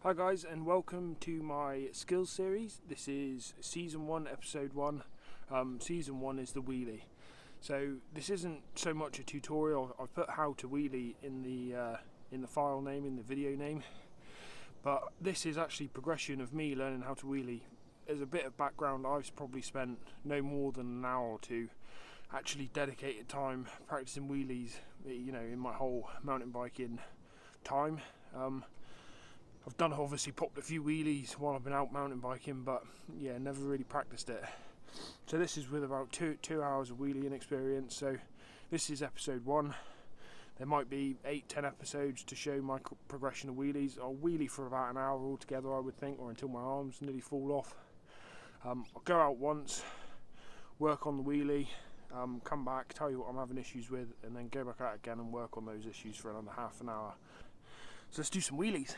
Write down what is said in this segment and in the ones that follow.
Hi guys, and welcome to my skills series. This is season 1, episode 1. Season 1 is the wheelie. So this isn't so much a tutorial. I've put how to wheelie in the file name, in the video name. But this is actually progression of me learning how to wheelie. As a bit of background, I've probably spent no more than an hour or two actually dedicated time practicing wheelies, in my whole mountain biking time. I've obviously popped a few wheelies while I've been out mountain biking, but yeah, never really practiced it. So this is with about two hours of wheeling experience. So this is episode 1. There might be 8-10 episodes to show my progression of wheelies. I'll wheelie for about an hour altogether, I would think, or until my arms nearly fall off. I'll go out once, work on the wheelie, come back, tell you what I'm having issues with, and then go back out again and work on those issues for another half an hour. So let's do some wheelies.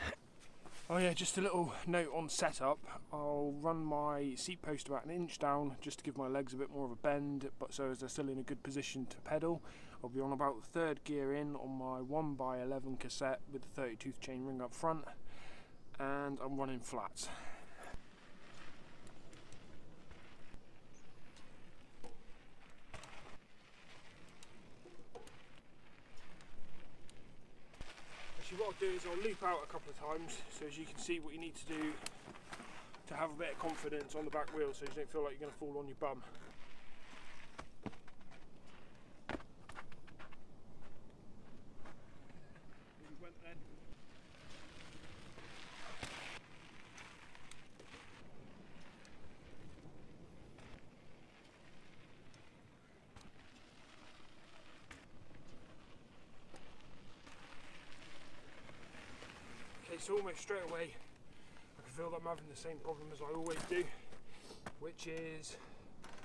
Oh yeah, just a little note on setup. I'll run my seat post about an inch down just to give my legs a bit more of a bend, but so as they're still in a good position to pedal. I'll be on about the third gear in on my 1x11 cassette with the 30 tooth chain ring up front, and I'm running flats. What I'll do is I'll loop out a couple of times so as you can see what you need to do to have a bit of confidence on the back wheel, so you don't feel like you're going to fall on your bum. So almost straight away I can feel that I'm having the same problem as I always do, which is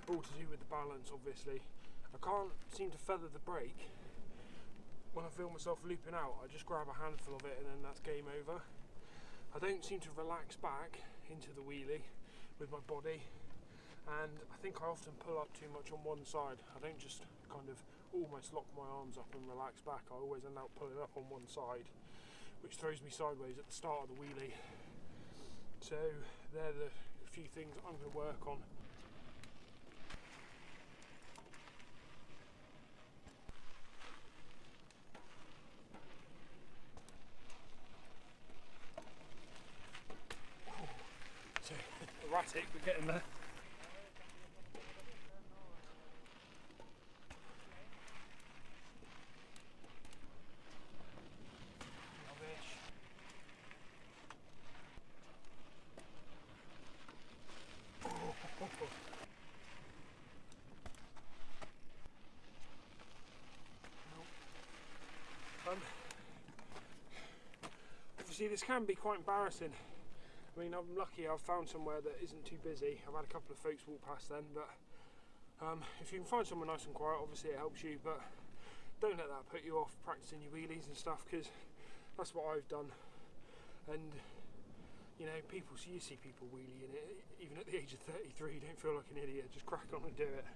all to do with the balance. Obviously I can't seem to feather the brake. When I feel myself looping out, I just grab a handful of it and then that's game over. I don't seem to relax back into the wheelie with my body, and I think I often pull up too much on one side. I don't just kind of almost lock my arms up and relax back. I always end up pulling up on one side, which throws me sideways at the start of the wheelie. So they're the few things I'm going to work on. So erratic, we're getting there. Obviously this can be quite embarrassing. I mean, I'm lucky I've found somewhere that isn't too busy. I've had a couple of folks walk past then, but if you can find somewhere nice and quiet, obviously it helps you, but don't let that put you off practicing your wheelies and stuff, because that's what I've done. And you see people wheeling it, even at the age of 33, you don't feel like an idiot, just crack on and do it.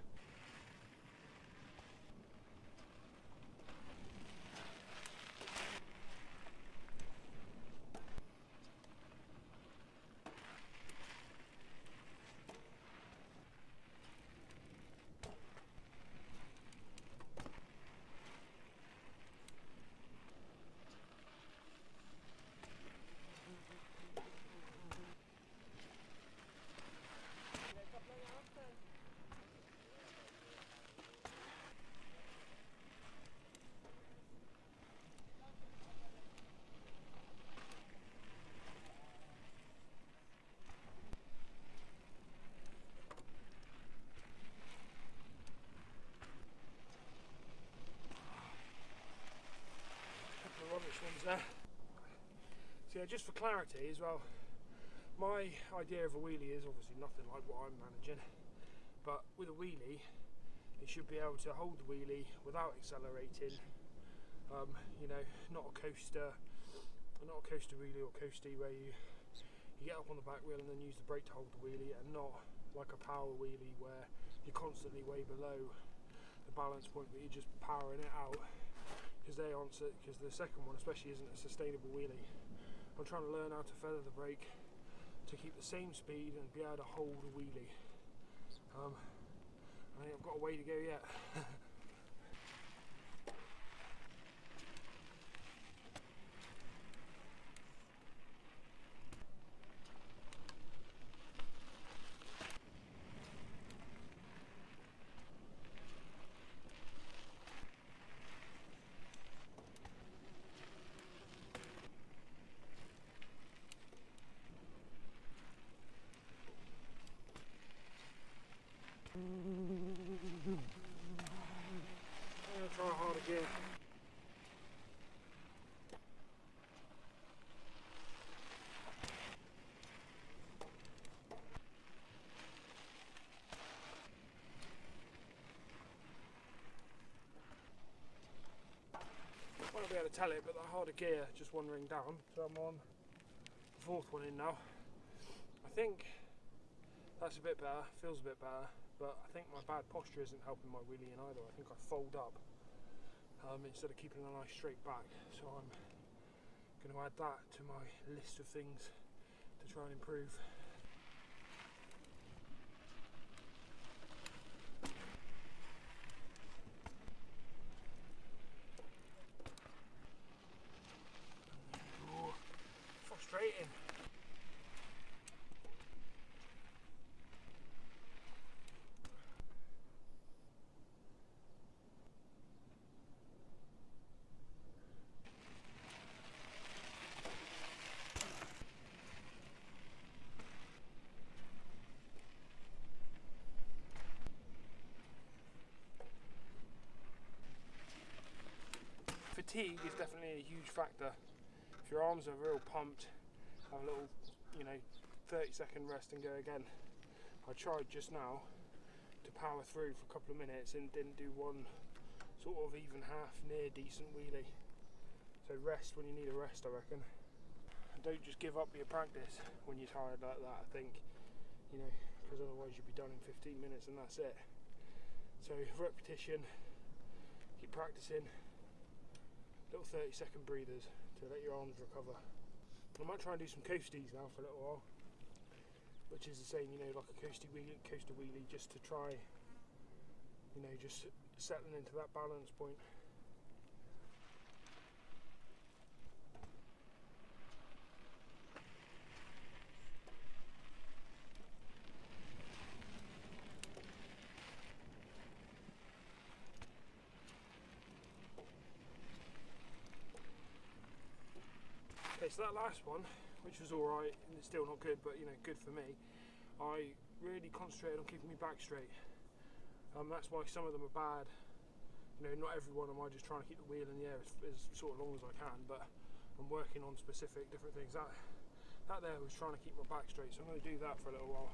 There. So yeah, just for clarity as well, my idea of a wheelie is obviously nothing like what I'm managing, but with a wheelie you should be able to hold the wheelie without accelerating, not a coaster wheelie or coasty where you get up on the back wheel and then use the brake to hold the wheelie, and not like a power wheelie where you're constantly way below the balance point but you're just powering it out. Because the second one especially isn't a sustainable wheelie. I'm trying to learn how to feather the brake to keep the same speed and be able to hold a wheelie. I think I've got a way to go yet. I'm going to try hard again. I won't be able to tell it, but the harder gear just wandering down, so I'm on the fourth one in now. I think that's a bit better, feels a bit better, but I think my bad posture isn't helping my wheelie in either. I think I fold up instead of keeping a nice straight back, so I'm going to add that to my list of things to try and improve. Ooh, frustrating. Fatigue is definitely a huge factor. If your arms are real pumped, have a little, 30-second rest and go again. I tried just now to power through for a couple of minutes and didn't do one sort of even half near decent wheelie. So rest when you need a rest, I reckon. And don't just give up your practice when you're tired like that, I think, because otherwise you'll be done in 15 minutes and that's it. So repetition, keep practicing. Little 30-second breathers to let your arms recover. I might try and do some coasties now for a little while, which is the same, like a coaster wheelie, just to try, just settling into that balance point. Okay, so that last one, which was alright, and it's still not good, but good for me, I really concentrated on keeping my back straight. That's why some of them are bad. Not every one am I just trying to keep the wheel in the air as sort of long as I can, but I'm working on specific different things. That there was trying to keep my back straight, so I'm going to do that for a little while.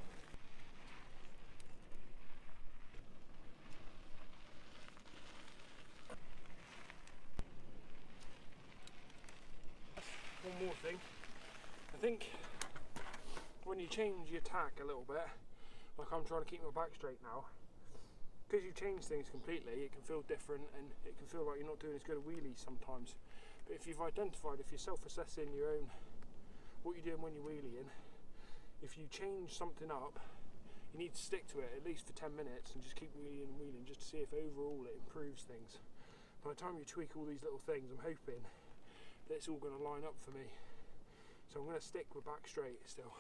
One more thing, I think when you change your tack a little bit, like I'm trying to keep my back straight now, because you change things completely, it can feel different and it can feel like you're not doing as good a wheelie sometimes. But if you've identified, if you're self-assessing your own, what you're doing when you're wheeling, if you change something up, you need to stick to it at least for 10 minutes and just keep wheeling and wheeling just to see if overall it improves things. By the time you tweak all these little things, I'm hoping that it's all going to line up for me. So I'm going to stick with back straight still.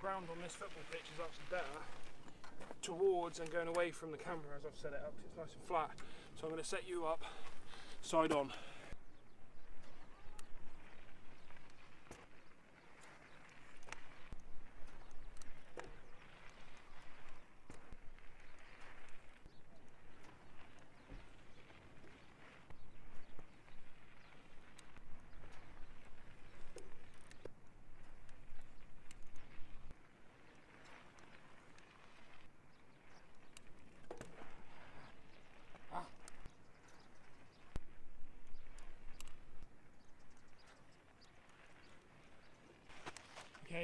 Ground on this football pitch is actually better towards and going away from the camera as I've set it up, because it's nice and flat. So I'm going to set you up side on.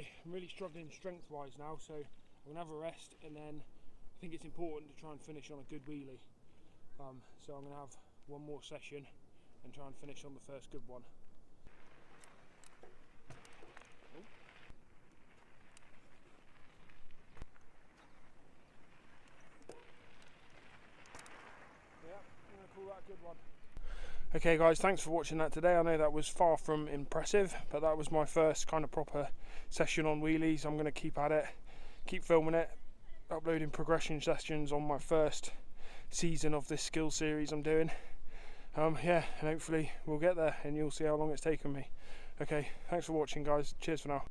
Okay, I'm really struggling strength wise now, so I'm going to have a rest, and then I think it's important to try and finish on a good wheelie. So I'm going to have one more session and try and finish on the first good one. Yeah, I'm going to call that a good one. Okay guys, thanks for watching that today. I know that was far from impressive, but that was my first kind of proper session on wheelies. I'm going to keep at it, keep filming it, uploading progression sessions on my first season of this skill series I'm doing. Yeah, and hopefully we'll get there and you'll see how long it's taken me. Okay, thanks for watching guys, cheers for now.